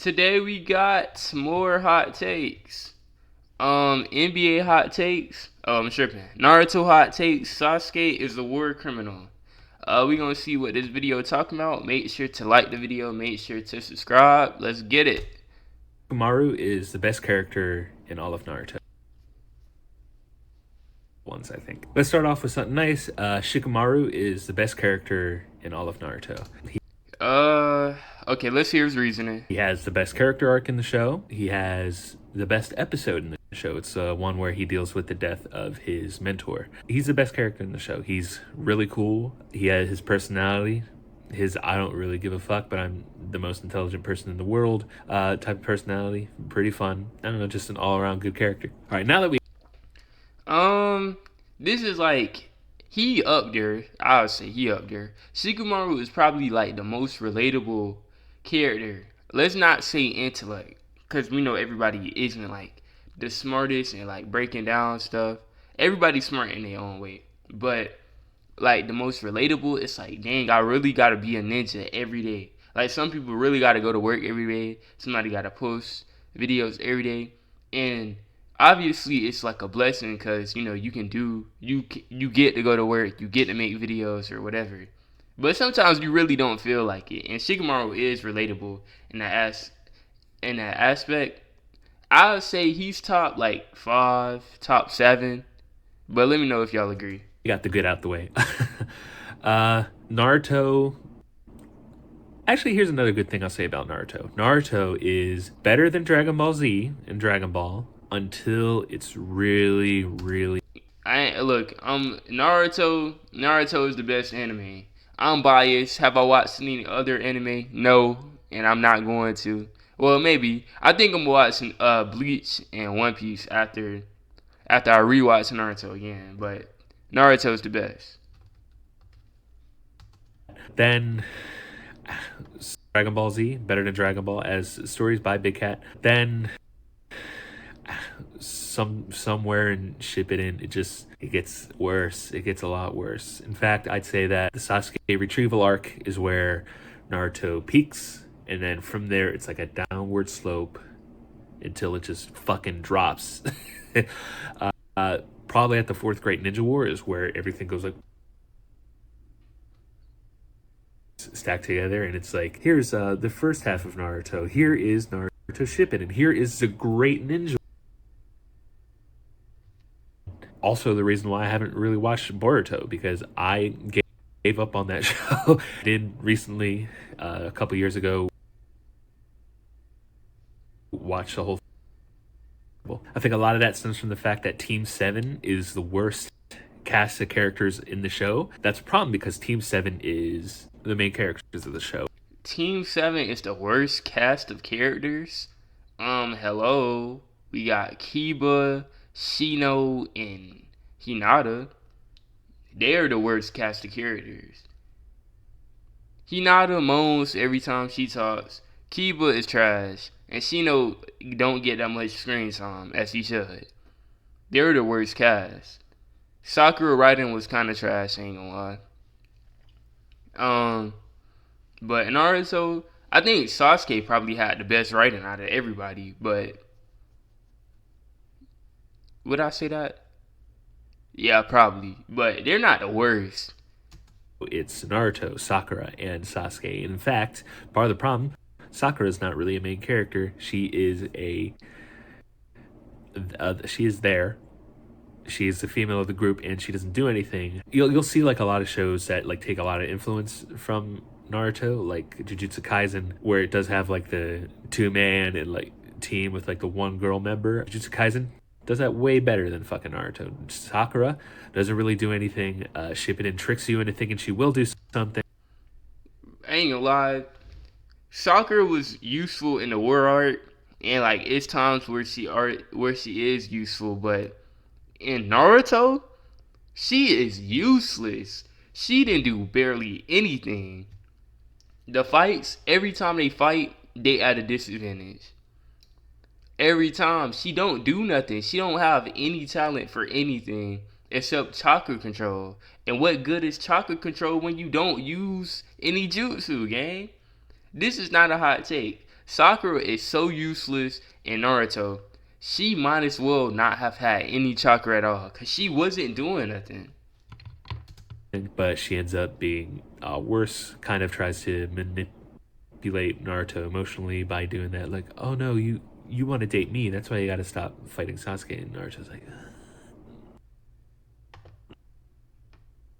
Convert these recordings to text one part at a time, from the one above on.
Today we got more hot takes. NBA hot takes. Oh, I'm tripping. Naruto hot takes. Sasuke is the war criminal. We gonna see what this video talking about. Make sure to like the video. Make sure to subscribe. Let's get it. Shikamaru is the best character in all of Naruto. I think. Let's start off with something nice. Shikamaru is the best character in all of Naruto. Uh, okay. Let's hear his reasoning. He has the best character arc in the show. He has the best episode in the show. It's one where he deals with the death of his mentor. He's the best character in the show. He's really cool. He has his personality. His I don't really give a fuck, but I'm the most intelligent person in the world type of personality. Pretty fun. I don't know, just an all around good character. All right, now that we This is like he up there. I would say he up there. Shikamaru is probably like the most relatable character. Let's not say intellect, because we know everybody isn't like the smartest and like breaking down stuff. Everybody's smart in their own way, but like the most relatable, it's like, dang, I really gotta be a ninja every day. Like some people really gotta go to work every day. Somebody gotta post videos every day, and obviously it's like a blessing because you can do you get to go to work, you get to make videos or whatever. But sometimes you really don't feel like it, and Shikamaru is relatable in that aspect. I would say he's top like 5, top 7, but let me know if y'all agree. got the good out the way. Naruto. Actually, here's another good thing I'll say about Naruto. Naruto is better than Dragon Ball Z and Dragon Ball until it's really, really. I look, Naruto. Naruto is the best anime. I'm biased. Have I watched any other anime? No, and I'm not going to. Well, maybe. I think I'm watching Bleach and One Piece after I rewatch Naruto again. But Naruto is the best. Then Dragon Ball Z, better than Dragon Ball as stories by Big Cat. Then somewhere in Shippuden, it gets worse. It gets a lot worse. In fact, I'd say that the Sasuke retrieval arc is where Naruto peaks, and then from there it's like a downward slope until it just fucking drops. Probably at the fourth Great Ninja War is where everything goes like stacked together, and it's like, here's the first half of Naruto. Here is Naruto Shippuden, and here is the Great Ninja. Also, the reason why I haven't really watched Boruto, because I gave up on that show. Did recently, a couple years ago, watch the whole. I think a lot of that stems from the fact that Team 7 is the worst cast of characters in the show. That's a problem because Team 7 is the main characters of the show. Team 7 is the worst cast of characters. Hello. We got Kiba, Shino, and Hinata. They're the worst cast of characters. Hinata moans every time she talks. Kiba is trash. And Shino don't get that much screen time as he should. They're the worst cast. Sakura writing was kind of trash, ain't gonna lie. But Naruto, I think Sasuke probably had the best writing out of everybody. But would I say that? Yeah, probably. But they're not the worst. It's Naruto, Sakura, and Sasuke. In fact, part of the problem, Sakura is not really a main character. She is she is there. She is the female of the group, and she doesn't do anything. You'll see like a lot of shows that like take a lot of influence from Naruto, like Jujutsu Kaisen, where it does have like the 2-man and like team with like the one girl member. Jujutsu Kaisen does that way better than fucking Naruto. Sakura doesn't really do anything. Shippuden tricks you into thinking she will do something. I ain't gonna lie. Sakura was useful in the war art, and like it's times where she is useful, but in Naruto, she is useless. She didn't do barely anything. The fights, every time they fight, they at a disadvantage. Every time she don't do nothing. She don't have any talent for anything except chakra control. And what good is chakra control when you don't use any jutsu, gang? This is not a hot take. Sakura is so useless in Naruto. She might as well not have had any chakra at all, cause she wasn't doing nothing. But she ends up being worse. Kind of tries to manipulate Naruto emotionally by doing that. Like, oh no, you want to date me? That's why you got to stop fighting Sasuke. And Naruto's like,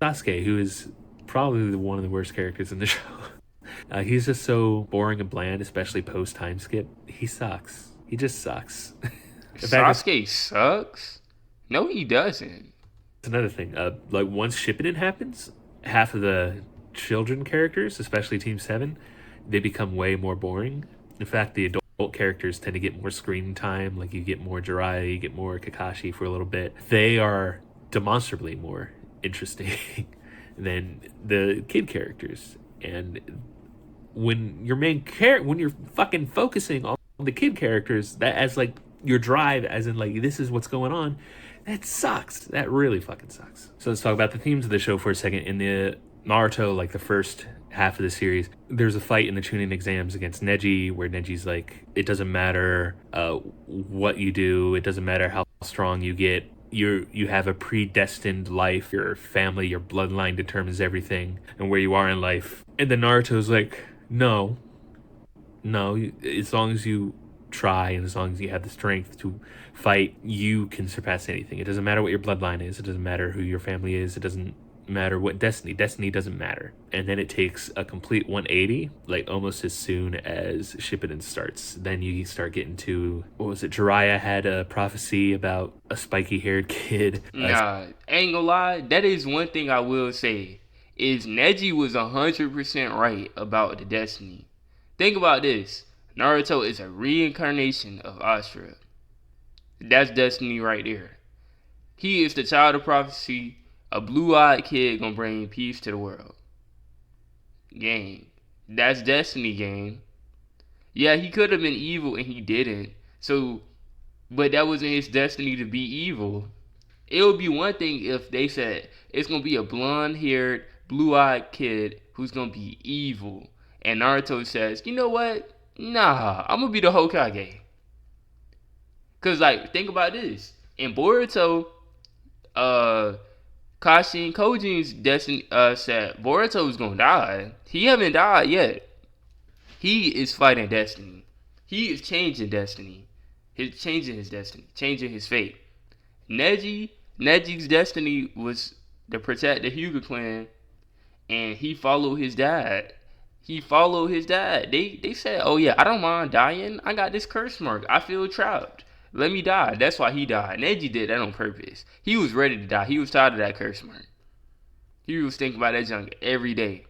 Sasuke, who is probably one of the worst characters in the show. He's just so boring and bland, especially post time skip. He sucks. He just sucks. In fact, Sasuke sucks? No, he doesn't. it's another thing. Like once Shippuden happens, half of the children characters, especially Team 7, they become way more boring. In fact, the adult characters tend to get more screen time. Like you get more Jiraiya, you get more Kakashi for a little bit. They are demonstrably more interesting than the kid characters. And when your when you're fucking focusing on the kid characters, that as like your drive, as in like this is what's going on, that sucks. That really fucking sucks. So let's talk about the themes of the show for a second. In the Naruto, like the first half of the series, there's a fight in the Chunin exams against Neji, where Neji's like, it doesn't matter what you do, it doesn't matter how strong you get. You have a predestined life. Your family, your bloodline determines everything and where you are in life. And then Naruto's like, no, as long as you try and as long as you have the strength to fight, you can surpass anything. It doesn't matter what your bloodline is. It doesn't matter who your family is. It doesn't matter what destiny doesn't matter. And then it takes a complete 180, like almost as soon as Shippuden starts. Then you start getting to, what was it, Jiraiya had a prophecy about a spiky haired kid. Nah, ain't gonna lie, that is one thing I will say, is Neji was 100% right about the destiny. Think about this. Naruto is a reincarnation of Asura. That's destiny right there. He is the child of prophecy, a blue-eyed kid gonna bring peace to the world. Gang. That's destiny, gang. Yeah, he could have been evil and he didn't. So, but that wasn't his destiny to be evil. It would be one thing if they said it's gonna be a blonde-haired, blue-eyed kid who's gonna be evil, and Naruto says, you know what? Nah, I'm gonna be the Hokage. Cause like, think about this. In Boruto, Kashi and Kojin's destiny said Boruto was gonna die. He haven't died yet. He is fighting destiny. He is changing destiny. He's changing his destiny, changing his fate. Neji's destiny was to protect the Hyuga clan, and he followed his dad. They said, oh yeah, I don't mind dying. I got this curse mark. I feel trapped. Let me die. That's why he died. Neji did that on purpose. He was ready to die. He was tired of that curse mark. He was thinking about that junk every day.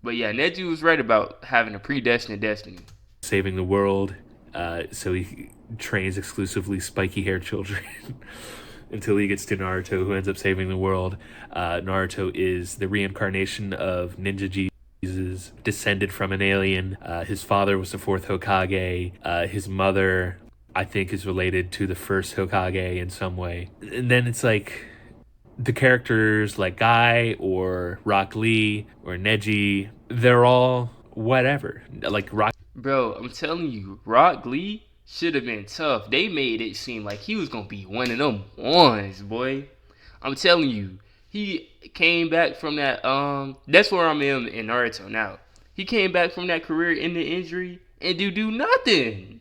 But yeah, Neji was right about having a predestined destiny. Saving the world, so he trains exclusively spiky-haired children until he gets to Naruto, who ends up saving the world. Naruto is the reincarnation of Ninja Jesus, descended from an alien. His father was the fourth Hokage. His mother, I think, is related to the first Hokage in some way. And then it's like the characters like Guy or Rock Lee or Neji, they're all whatever. Like Rock. Bro, I'm telling you, Rock Lee should have been tough. They made it seem like he was gonna be one of them ones, boy. I'm telling you, he came back from that. That's where I'm in Naruto now. He came back from that career-ending injury and do nothing.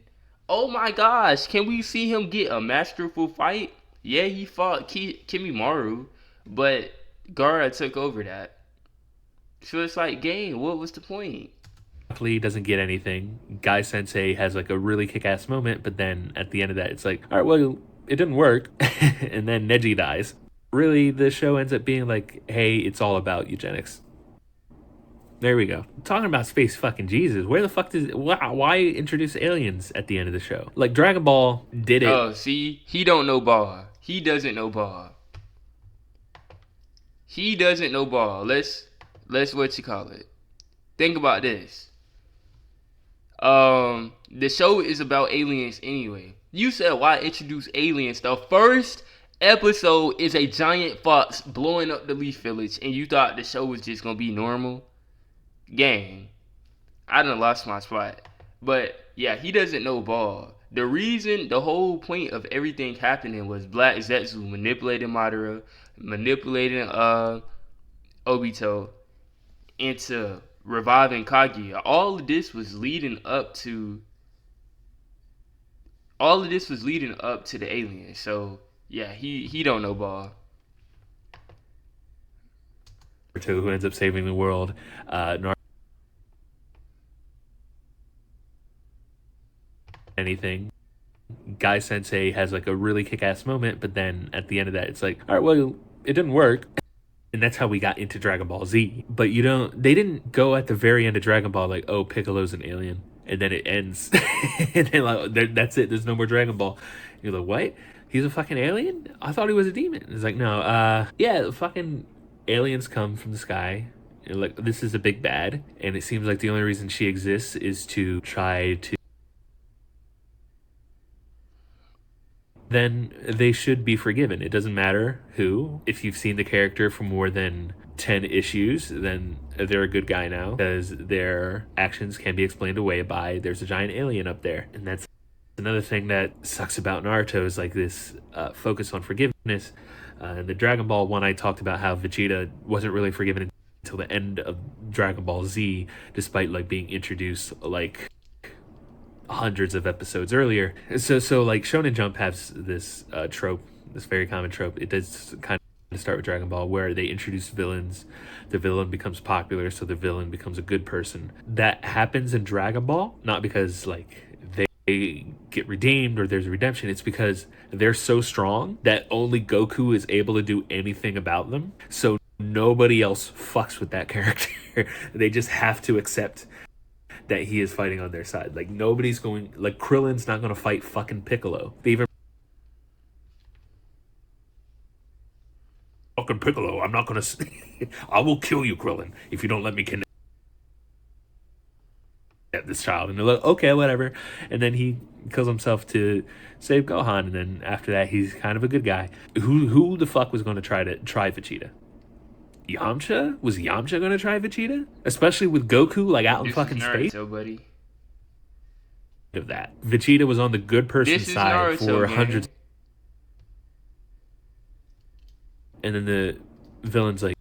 Oh my gosh, can we see him get a masterful fight? Yeah, he fought Kimimaru, but Gaara took over that. So it's like, game, what was the point? Lee doesn't get anything. Guy Sensei has like a really kick-ass moment, but then at the end of that, it's like, all right, well, it didn't work. And then Neji dies. Really, the show ends up being like, hey, it's all about eugenics. There we go. Talking about space fucking Jesus. Where the fuck does... Why introduce aliens at the end of the show? Like, Dragon Ball did it. Oh, see? He don't know ball. He doesn't know ball. He doesn't know ball. Let's what you call it. Think about this. The show is about aliens anyway. You said why introduce aliens? The first episode is a giant fox blowing up the Leaf Village, and you thought the show was just gonna be normal? Gang, I done lost my spot. But yeah, he doesn't know ball. The reason, the whole point of everything happening was Black Zetsu manipulating Madara, manipulating Obito into reviving Kaguya. All of this was leading up to the alien. So yeah, he don't know ball. Naruto, who ends up saving the world. Naruto anything. Guy Sensei has like a really kick ass moment, but then at the end of that, it's like, all right, well, it didn't work. And that's how we got into Dragon Ball Z. But they didn't go at the very end of Dragon Ball like, oh, Piccolo's an alien. And then it ends. And then like, that's it. There's no more Dragon Ball. You're like, what? He's a fucking alien? I thought he was a demon. It's like, no, yeah, fucking aliens come from the sky. And like, this is a big bad. And it seems like the only reason she exists is to try to then they should be forgiven. It doesn't matter who. If you've seen the character for more than 10 issues, then they're a good guy now because their actions can be explained away by there's a giant alien up there. And that's another thing that sucks about Naruto is like this focus on forgiveness. In the Dragon Ball one, I talked about how Vegeta wasn't really forgiven until the end of Dragon Ball Z, despite like being introduced like hundreds of episodes earlier. So like Shonen Jump has this trope, this very common trope. It does kind of start with Dragon Ball where they introduce villains. The villain becomes popular, so the villain becomes a good person. That happens in Dragon Ball, not because like they get redeemed or there's a redemption. It's because they're so strong that only Goku is able to do anything about them. So nobody else fucks with that character. They just have to accept that he is fighting on their side. Like nobody's going, like Krillin's not going to fight fucking Piccolo. They even fucking Piccolo, I'm not going to I will kill you, Krillin, if you don't let me kidnap this child. And they're like, okay, whatever. And then he kills himself to save Gohan, and then after that he's kind of a good guy. Who the fuck was going to try Vegeta? Yamcha? Was Yamcha going to try Vegeta? Especially with Goku like out in This fucking is space? Naruto, buddy. Of that. Vegeta was on the good person This is side Naruto, for man. hundreds. And then the villain's like,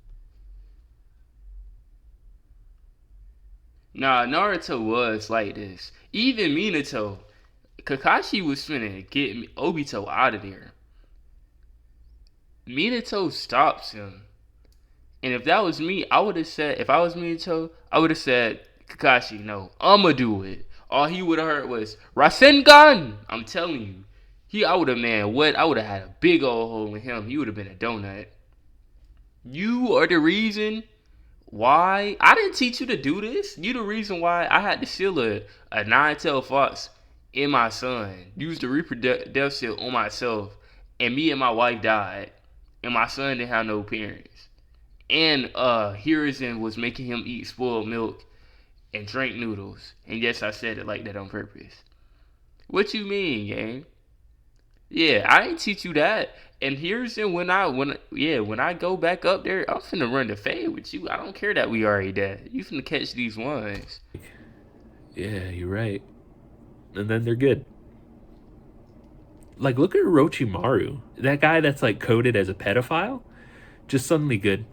Nah, Naruto was like this. Even Minato, Kakashi was finna get Obito out of there. Minato stops him. And if that was me, I would have said, if I was Minato, I would have said, Kakashi, no, I'ma do it. All he would have heard was, Rasengan! I'm telling you. I would have, man, what? I would have had a big old hole in him. He would have been a donut. You are the reason why I didn't teach you to do this. You the reason why I had to seal a nine-tailed fox in my son. Use the reproductive seal on myself, and me and my wife died, and my son didn't have no parents. And Hiruzen was making him eat spoiled milk and drink noodles. And yes, I said it like that on purpose. What you mean, gang? Yeah, I ain't teach you that. And here's in when I go back up there, I'm finna run the fade with you. I don't care that we already dead. You finna catch these ones. yeah, you're right. And then they're good. Like, look at Orochimaru. That guy that's like coded as a pedophile, just suddenly good.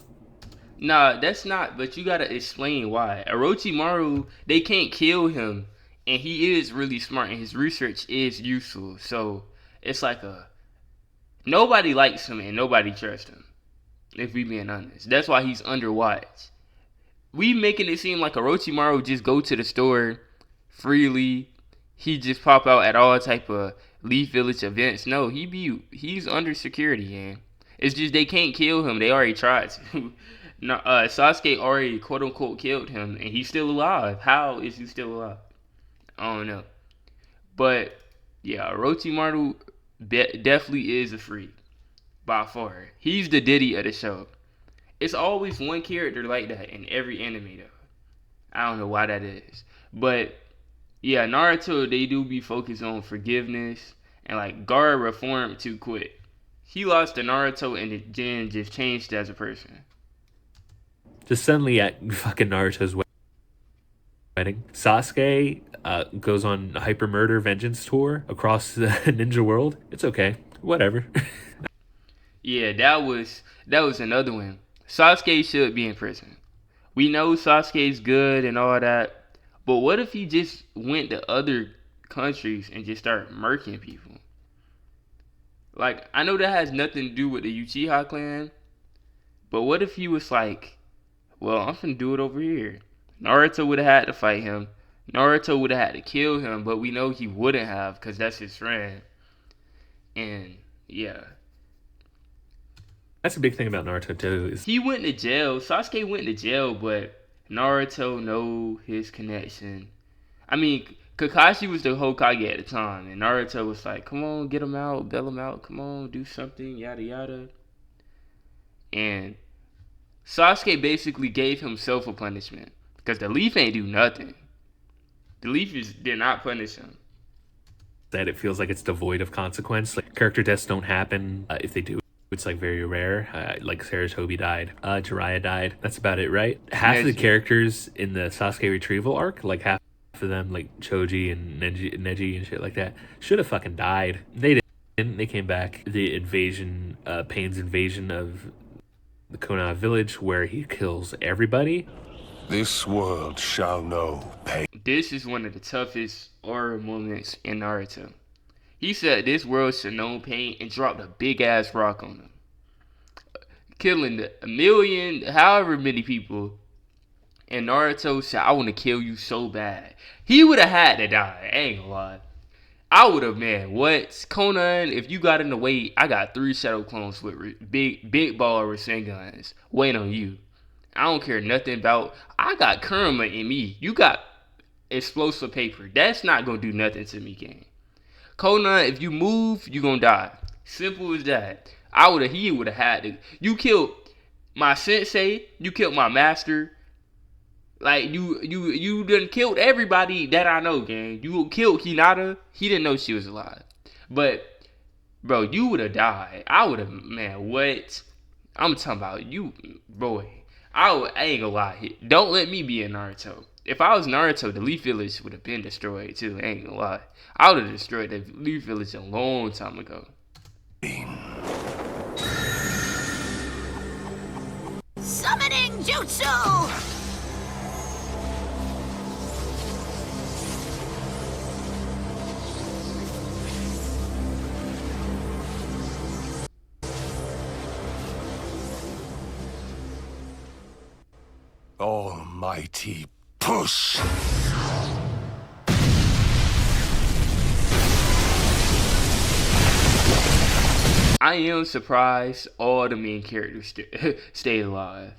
Nah, that's not. But you gotta explain why. Orochimaru, they can't kill him, and he is really smart, and his research is useful. So it's like a nobody likes him and nobody trusts him. If we being honest, that's why he's under watch. We making it seem like Orochimaru just go to the store freely. He just pop out at all type of Leaf Village events. No, he's under security, man. It's just they can't kill him. They already tried to. No, Sasuke already quote unquote killed him, and he's still alive. How is he still alive? I don't know. But yeah, Orochimaru definitely is a freak by far. He's the Diddy of the show. It's always one character like that in every anime though. I don't know why that is. But yeah, Naruto they do be focused on forgiveness and like Gaara reformed too quick. He lost to Naruto and then just changed as a person. Just suddenly at fucking Naruto's wedding, Sasuke goes on a hyper murder vengeance tour across the ninja world. It's okay, whatever. Yeah, that was another one. Sasuke should be in prison. We know Sasuke's good and all that, but what if he just went to other countries and just started murking people? Like, I know that has nothing to do with the Uchiha clan, but what if he was like, well, I'm finna do it over here? Naruto would have had to fight him. Naruto would have had to kill him, but we know he wouldn't have because that's his friend. And yeah, That's a big thing about Naruto too. Is he went to jail. Sasuke went to jail, but Naruto know his connection. I mean, Kakashi was the Hokage at the time, and Naruto was like, "Come on, get him out, bail him out. Come on, do something, yada yada." And Sasuke basically gave himself a punishment because the Leaf ain't do nothing. The Leaf did not punish him. that it feels like it's devoid of consequence. Like character deaths don't happen. If they do, it's like very rare. Like Saratobi died, Jiraiya died. That's about it, right? Half of the Neji. characters in the Sasuke retrieval arc, like half of them, like Choji and Neji and shit like that, should have fucking died. They didn't. They came back. The invasion, Pain's invasion of the Konoha village, where he kills everybody. This world shall know pain. This is one of the toughest aura moments in Naruto. He said this world should know pain and dropped a big ass rock on him, killing a million, however many people. And Naruto said, "I want to kill you so bad." He would have had to die. I ain't gonna lie. I would have, man. What, Conan? If you got in the way, I got 3 shadow clones with big ball Rasengans waiting on you. I don't care nothing about. I got Kurama in me. You got explosive paper. That's not gonna do nothing to me, gang. Conan, if you move, you gonna die. Simple as that. He would have had to. You killed my sensei. You killed my master. Like you done killed everybody that I know, gang. You killed Hinata. He didn't know she was alive. But bro, you would have died. I would have, man. What? I'm talking about you, boy. I ain't gonna lie. Don't let me be a Naruto. If I was Naruto, the Leaf Village would have been destroyed too. I ain't gonna lie. I would have destroyed the Leaf Village a long time ago. Summoning Jutsu! Almighty push! I am surprised all the main characters stayed alive.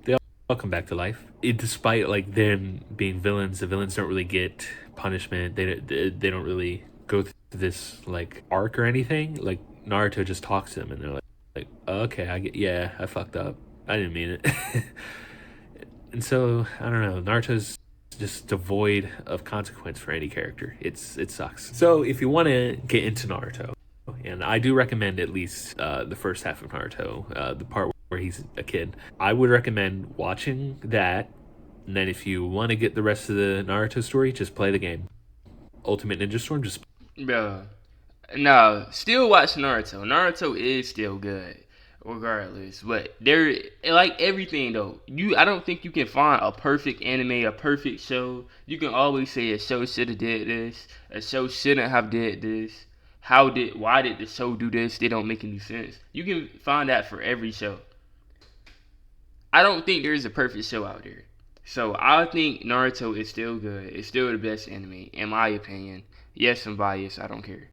They all come back to life. Despite like them being villains, the villains don't really get punishment. They don't really go through this like arc or anything. Like Naruto just talks to them, and they're like okay, yeah, I fucked up. I didn't mean it. And so I don't know. Naruto's just devoid of consequence for any character. It sucks. So if you want to get into Naruto, and I do recommend at least the first half of Naruto, the part where he's a kid, I would recommend watching that. And then if you want to get the rest of the Naruto story, just play the game. Ultimate Ninja Storm. Just Bro, no, still watch Naruto. Naruto is still good, regardless. But there, like everything though, I don't think you can find a perfect anime, a perfect show. You can always say a show should have did this, a show shouldn't have did this. Why did the show do this? They don't make any sense. You can find that for every show. I don't think there's a perfect show out there. So I think Naruto is still good. It's still the best anime, in my opinion. Yes, I'm biased. I don't care.